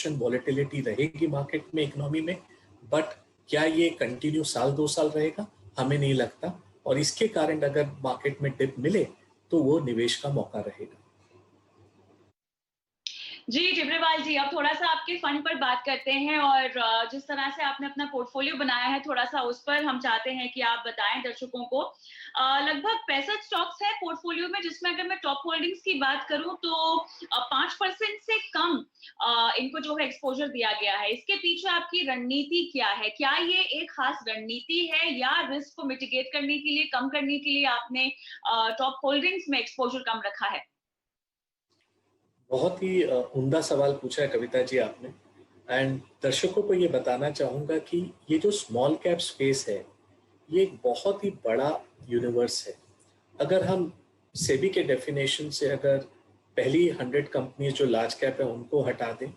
Volatility रहेगी market में, economy में, बट क्या ये कंटिन्यू साल 2 साल रहेगा, हमें नहीं लगता। और इसके कारण अगर मार्केट में डिप मिले तो वो निवेश का मौका रहेगा। जी, टिब्रेवाल जी, अब थोड़ा-सा आपके फंड पर बात करते हैं और जिस तरह से आपने अपना पोर्टफोलियो बनाया है, थोड़ा-सा उस पर हम चाहते हैं कि आप बताएँ दर्शकों को। लगभग 65 स्टॉक्स हैं पोर्टफोलियो में, जिसमें अगर मैं टॉप होल्डिंग्स की बात करूँ तो 5% से कम इनको जो है एक्सपोज़र दिया गया है। इसके पीछे आपकी रणनीति क्या है? क्या ये एक खास रणनीति है या रिस्क को मिटिगेट करने के लिए, कम करने के लिए आपने टॉप होल्डिंग्स में एक्सपोज़र कम रखा है? बहुत ही उम्दा सवाल पूछा है कविता जी आपने। एंड दर्शकों को ये बताना चाहूँगा कि ये जो स्मॉल कैप स्पेस है, ये एक बहुत ही बड़ा यूनिवर्स है। अगर हम सेबी के डेफिनेशन से अगर पहली 100 कंपनी जो लार्ज कैप है उनको हटा दें,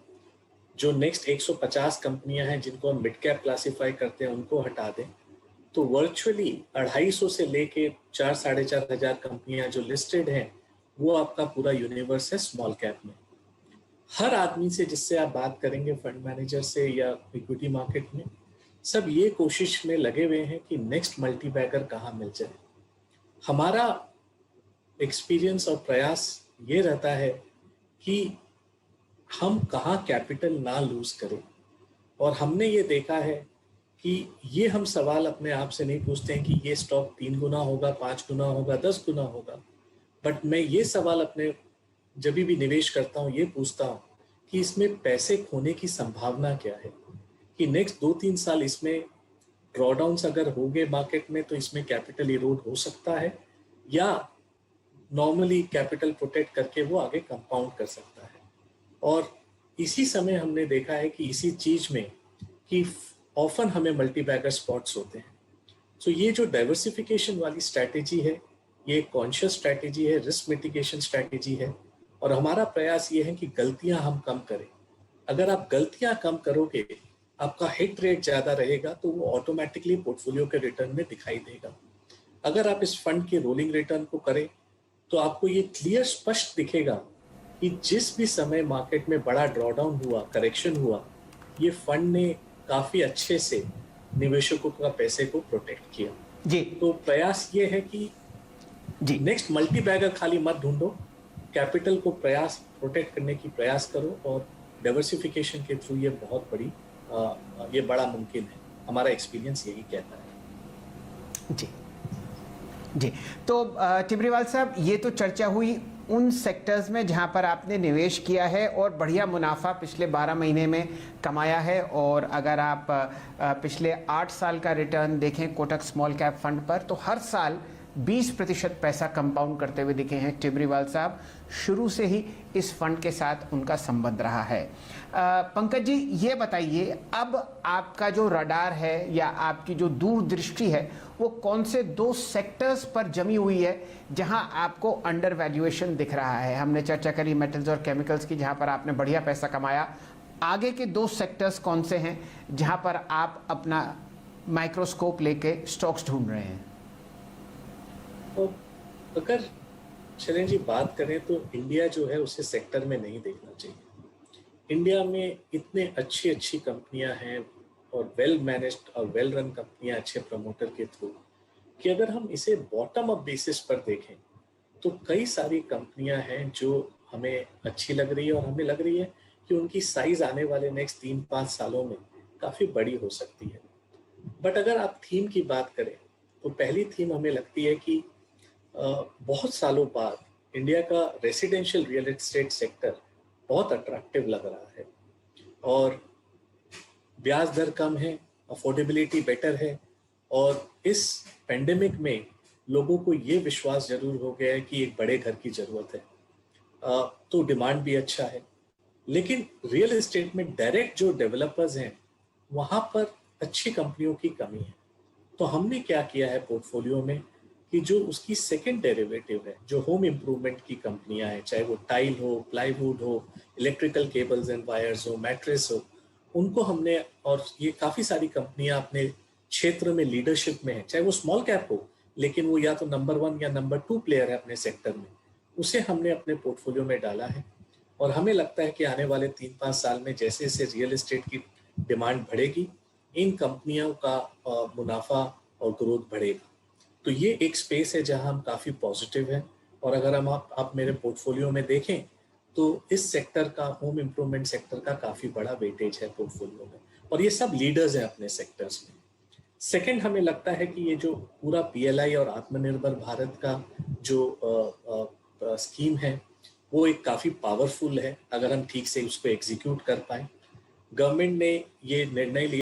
जो नेक्स्ट 150 कंपनियां हैं जिनको हम मिड कैप क्लासिफाई करते हैं उनको हटा दें, तो वर्चुअली 250 से लेके 4 साढ़े 4 हजार कंपनियां जो लिस्टेड हैं, वो आपका पूरा यूनिवर्स है स्मॉल कैप में। हर आदमी से जिससे आप बात करेंगे, फंड मैनेजर से या इक्विटी मार्केट में, सब ये कोशिश में लगे हुए हैं कि नेक्स्ट मल्टी बैगर कहाँ मिल जाए। हमारा एक्सपीरियंस और प्रयास ये रहता है कि हम कहाँ कैपिटल ना लूज करें। और हमने ये देखा है कि ये हम सवाल अपने आप से नहीं पूछते हैं कि ये स्टॉक 3 गुना होगा, 5 गुना होगा, 10 गुना होगा, बट मैं ये सवाल अपने जब भी निवेश करता हूँ ये पूछता हूँ कि इसमें पैसे खोने की संभावना क्या है, कि नेक्स्ट 2-3 साल इसमें ड्रॉडाउन्स अगर हो गए मार्केट में तो इसमें कैपिटल इरोड हो सकता है, या नॉर्मली कैपिटल प्रोटेक्ट करके वो आगे कंपाउंड कर सकता है। और इसी समय हमने देखा है कि इसी चीज में कि ऑफन हमें मल्टी बैगर स्पॉट्स होते हैं। तो ये जो डाइवर्सिफिकेशन वाली स्ट्रैटेजी है, ये कॉन्शियस स्ट्रैटेजी है, रिस्क मिटिगेशन स्ट्रैटेजी है, और हमारा प्रयास ये है कि गलतियां हम कम करें। अगर आप गलतियां कम करोगे, आपका हिट रेट ज्यादा रहेगा, तो वो ऑटोमेटिकली पोर्टफोलियो के रिटर्न में दिखाई देगा। अगर आप इस फंड के रोलिंग रिटर्न को करें तो आपको ये क्लियर स्पष्ट दिखेगा कि जिस भी समय मार्केट में बड़ा ड्रॉडाउन हुआ, करेक्शन हुआ, ये फंड ने काफी अच्छे से निवेशकों का पैसे को प्रोटेक्ट किया। जी, तो प्रयास ये है कि जी, नेक्स्ट मल्टी बैगर खाली मत ढूंढो, कैपिटल को प्रयास प्रोटेक्ट करने की प्रयास करो, और डाइवर्सिफिकेशन के थ्रू ये बहुत बड़ी ये बड़ा मुमकिन है। हमारा एक्सपीरियंस यही कहता है। जी, जी। तो टिब्रेवाल साहब, ये तो चर्चा हुई उन सेक्टर्स में जहां पर आपने निवेश किया है और बढ़िया मुनाफा पिछले 12 महीने में कमाया है। और अगर आप पिछले 8 साल का रिटर्न देखें कोटक स्मॉल कैप फंड पर, तो हर साल 20% पैसा कंपाउंड करते हुए दिखे हैं टिब्रेवाल साहब। शुरू से ही इस फंड के साथ उनका संबंध रहा है। पंकज जी, ये बताइए, अब आपका जो रडार है या आपकी जो दूरदृष्टि है, वो कौन से 2 सेक्टर्स पर जमी हुई है जहां आपको अंडर वैल्यूएशन दिख रहा है? हमने चर्चा करी मेटल्स और केमिकल्स की, जहां पर आपने बढ़िया पैसा कमाया। आगे के 2 सेक्टर्स कौन से हैं जहां पर आप अपना माइक्रोस्कोप लेके स्टॉक्स ढूंढ रहे हैं? तो अगर शैलेंद्र जी बात करें तो इंडिया जो है उसे सेक्टर में नहीं देखना चाहिए। इंडिया में इतने अच्छी अच्छी कंपनियां हैं और वेल मैनेज्ड और वेल रन कंपनियां अच्छे प्रमोटर के थ्रू, कि अगर हम इसे बॉटम अप बेसिस पर देखें तो कई सारी कंपनियां हैं जो हमें अच्छी लग रही है, और हमें लग रही है कि उनकी साइज आने वाले नेक्स्ट 3-5 सालों में काफ़ी बड़ी हो सकती है। बट अगर आप थीम की बात करें तो पहली थीम हमें लगती है कि बहुत सालों बाद इंडिया का रेसिडेंशियल रियल एस्टेट सेक्टर बहुत अट्रैक्टिव लग रहा है, और ब्याज दर कम है, अफोर्डेबिलिटी बेटर है, और इस पेंडेमिक में लोगों को ये विश्वास जरूर हो गया है कि एक बड़े घर की जरूरत है, तो डिमांड भी अच्छा है। लेकिन रियल एस्टेट में डायरेक्ट जो डेवलपर्स हैं वहाँ पर अच्छी कंपनियों की कमी है। तो हमने क्या किया है पोर्टफोलियो में कि जो उसकी सेकंड डेरिवेटिव है, जो होम इम्प्रूवमेंट की कंपनियां हैं, चाहे वो टाइल हो, प्लाईवुड हो, इलेक्ट्रिकल केबल्स एंड वायर्स हो, मैट्रेस हो, उनको हमने, और ये काफ़ी सारी कंपनियां अपने क्षेत्र में लीडरशिप में है, चाहे वो स्मॉल कैप हो लेकिन वो या तो नंबर 1 या नंबर 2 प्लेयर है अपने सेक्टर में, उसे हमने अपने पोर्टफोलियो में डाला है। और हमें लगता है कि आने वाले 3-5 साल में जैसे जैसे रियल एस्टेट की डिमांड बढ़ेगी, इन कंपनियों का मुनाफा और ग्रोथ बढ़ेगा। तो ये एक स्पेस है जहां हम काफ़ी पॉजिटिव हैं। और अगर हम आप मेरे पोर्टफोलियो में देखें तो इस सेक्टर का, होम इम्प्रूवमेंट सेक्टर का काफ़ी बड़ा वेटेज है पोर्टफोलियो में, और ये सब लीडर्स हैं अपने सेक्टर्स में। सेकंड, हमें लगता है कि ये जो पूरा पीएलआई और आत्मनिर्भर भारत का जो स्कीम है वो एक काफ़ी पावरफुल है अगर हम ठीक से उसको एग्जीक्यूट कर पाए। गवर्नमेंट ने ये निर्णय लिया